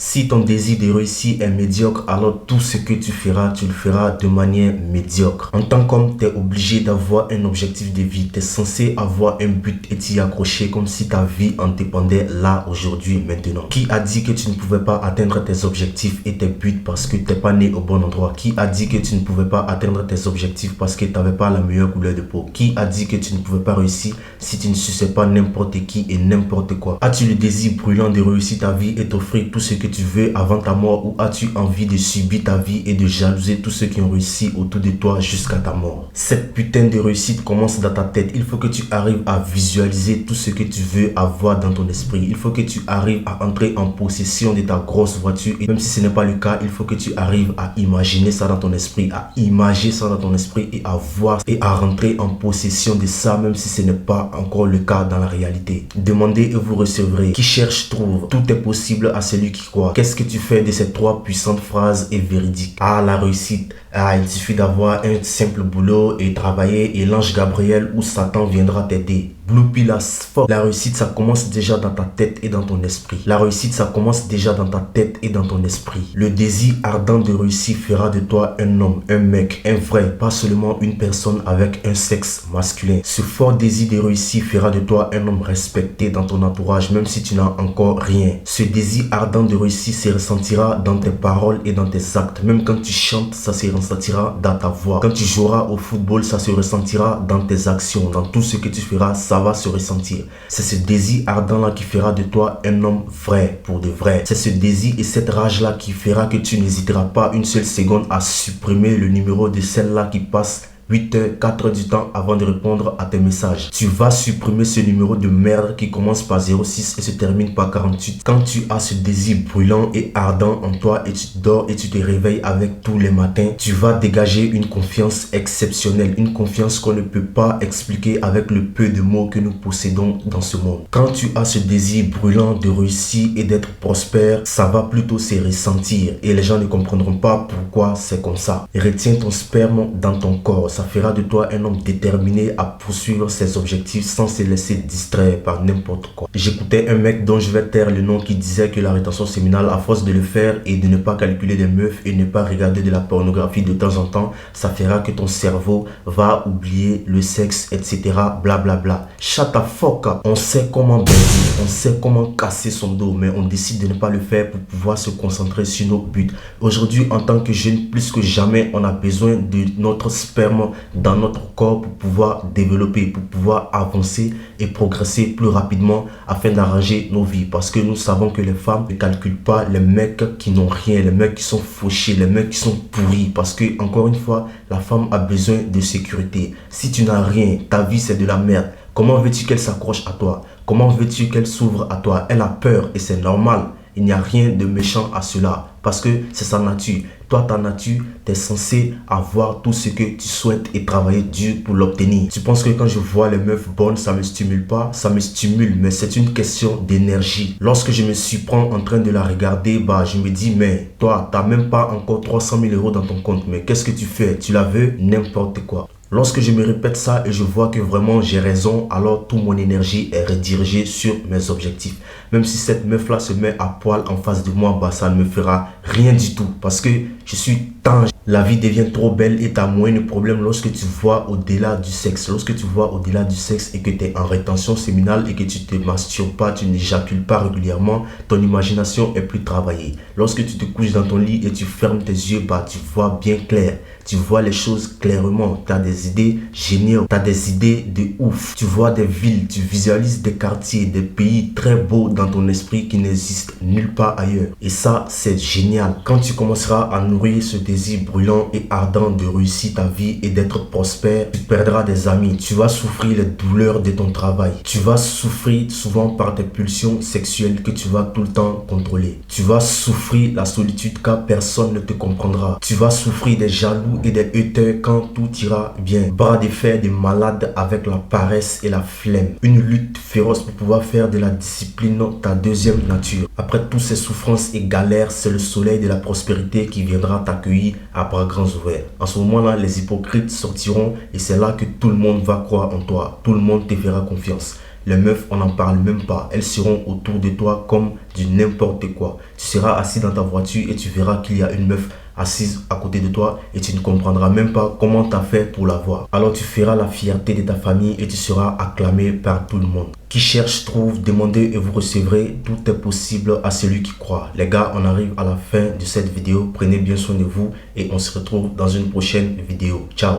Si ton désir de réussir est médiocre, alors tout ce que tu le feras de manière médiocre. En tant qu'homme, tu es obligé d'avoir un objectif de vie. Tu es censé avoir un but et t'y accrocher comme si ta vie en dépendait là, aujourd'hui, maintenant. Qui a dit que tu ne pouvais pas atteindre tes objectifs et tes buts parce que tu n'es pas né au bon endroit? Qui a dit que tu ne pouvais pas atteindre tes objectifs parce que tu n'avais pas la meilleure couleur de peau? Qui a dit que tu ne pouvais pas réussir si tu ne suçais pas n'importe qui et n'importe quoi? As-tu le désir brûlant de réussir ta vie et t'offrir tout ce que tu veux avant ta mort, ou as-tu envie de subir ta vie et de jalouser tous ceux qui ont réussi autour de toi jusqu'à ta mort? Cette putain de réussite commence dans ta tête. Il faut que tu arrives à visualiser tout ce que tu veux avoir dans ton esprit. Il faut que tu arrives à entrer en possession de ta grosse voiture. Et même si ce n'est pas le cas, il faut que tu arrives à imaginer ça dans ton esprit, à imager ça dans ton esprit et à voir et à rentrer en possession de ça, même si ce n'est pas encore le cas dans la réalité. Demandez et vous recevrez. Qui cherche trouve. Tout est possible à celui qui croit. Qu'est-ce que tu fais de ces trois puissantes phrases et véridiques? Ah, la réussite. Ah, il suffit d'avoir un simple boulot et travailler et l'ange Gabriel ou Satan viendra t'aider. Blue pill as fuck. La réussite, ça commence déjà dans ta tête et dans ton esprit. La réussite, ça commence déjà dans ta tête et dans ton esprit. Le désir ardent de réussir fera de toi un homme, un mec, un vrai, pas seulement une personne avec un sexe masculin. Ce fort désir de réussir fera de toi un homme respecté dans ton entourage, même si tu n'as encore rien. Ce désir ardent de réussir se ressentira dans tes paroles et dans tes actes. Même quand tu chantes, ça se ressentira dans ta voix. Quand tu joueras au football, ça se ressentira dans tes actions. Dans tout ce que tu feras, ça va se ressentir. C'est ce désir ardent là qui fera de toi un homme vrai, pour de vrai. C'est ce désir et cette rage là qui fera que tu n'hésiteras pas une seule seconde à supprimer le numéro de celle-là qui passe 8 heures, 4 heures du temps avant de répondre à tes messages. Tu vas supprimer ce numéro de merde qui commence par 06 et se termine par 48. Quand tu as ce désir brûlant et ardent en toi et tu dors et tu te réveilles avec tous les matins, tu vas dégager une confiance exceptionnelle, une confiance qu'on ne peut pas expliquer avec le peu de mots que nous possédons dans ce monde. Quand tu as ce désir brûlant de réussir et d'être prospère, ça va plutôt se ressentir et les gens ne comprendront pas pourquoi c'est comme ça. Retiens ton sperme dans ton corps. Ça fera de toi un homme déterminé à poursuivre ses objectifs sans se laisser distraire par n'importe quoi. J'écoutais un mec dont je vais taire le nom qui disait que la rétention séminale, à force de le faire et de ne pas calculer des meufs et ne pas regarder de la pornographie de temps en temps, ça fera que ton cerveau va oublier le sexe, etc. Blablabla. Bla bla. Shut the fuck up. On sait comment baiser, on sait comment casser son dos, mais on décide de ne pas le faire pour pouvoir se concentrer sur nos buts. Aujourd'hui, en tant que jeune, plus que jamais, on a besoin de notre sperme dans notre corps pour pouvoir développer, pour pouvoir avancer et progresser plus rapidement afin d'arranger nos vies. Parce que nous savons que les femmes ne calculent pas les mecs qui n'ont rien, les mecs qui sont fauchés, les mecs qui sont pourris. Parce que, encore une fois, la femme a besoin de sécurité. Si tu n'as rien, ta vie c'est de la merde. Comment veux-tu qu'elle s'accroche à toi? Comment veux-tu qu'elle s'ouvre à toi? Elle a peur et c'est normal. Il n'y a rien de méchant à cela parce que c'est sa nature. Toi, ta nature, tu es censé avoir tout ce que tu souhaites et travailler dur pour l'obtenir. Tu penses que quand je vois les meufs bonnes, ça me stimule pas? Ça me stimule, mais c'est une question d'énergie. Lorsque je me surprends en train de la regarder, je me dis, mais toi, tu n'as même pas encore 300 000 euros dans ton compte. Mais qu'est-ce que tu fais? Tu la veux? N'importe quoi. Lorsque je me répète ça et je vois que vraiment j'ai raison, alors toute mon énergie est redirigée sur mes objectifs. Même si cette meuf-là se met à poil en face de moi, ça ne me fera rien du tout. Parce que je suis tangible. La vie devient trop belle et tu as moins de problèmes lorsque tu vois au-delà du sexe. Lorsque tu vois au-delà du sexe et que tu es en rétention séminale et que tu te masturbes pas, tu n'éjacules pas régulièrement, ton imagination est plus travaillée. Lorsque tu te couches dans ton lit et tu fermes tes yeux, tu vois bien clair. Tu vois les choses clairement. Tu as des idées géniales. Tu as des idées de ouf. Tu vois des villes, tu visualises des quartiers, des pays très beaux dans ton esprit qui n'existent nulle part ailleurs. Et ça, c'est génial. Quand tu commenceras à nourrir ce désir brûlant et ardent de réussir ta vie et d'être prospère, tu perdras des amis. Tu vas souffrir les douleurs de ton travail. Tu vas souffrir souvent par tes pulsions sexuelles que tu vas tout le temps contrôler. Tu vas souffrir la solitude car personne ne te comprendra. Tu vas souffrir des jaloux et des haters quand tout ira bien. Bras de fer des malades avec la paresse et la flemme. Une lutte féroce pour pouvoir faire de la discipline ta deuxième nature. Après toutes ces souffrances et galères, c'est le soleil de la prospérité qui viendra t'accueillir à bras grands ouverts. En ce moment-là, les hypocrites sortiront et c'est là que tout le monde va croire en toi. Tout le monde te fera confiance. Les meufs, on n'en parle même pas. Elles seront autour de toi comme du n'importe quoi. Tu seras assis dans ta voiture et tu verras qu'il y a une meuf assise à côté de toi et tu ne comprendras même pas comment tu as fait pour la voir. Alors tu feras la fierté de ta famille et tu seras acclamé par tout le monde. Qui cherche, trouve, demandez et vous recevrez. Tout est possible à celui qui croit. Les gars, on arrive à la fin de cette vidéo. Prenez bien soin de vous et on se retrouve dans une prochaine vidéo. Ciao!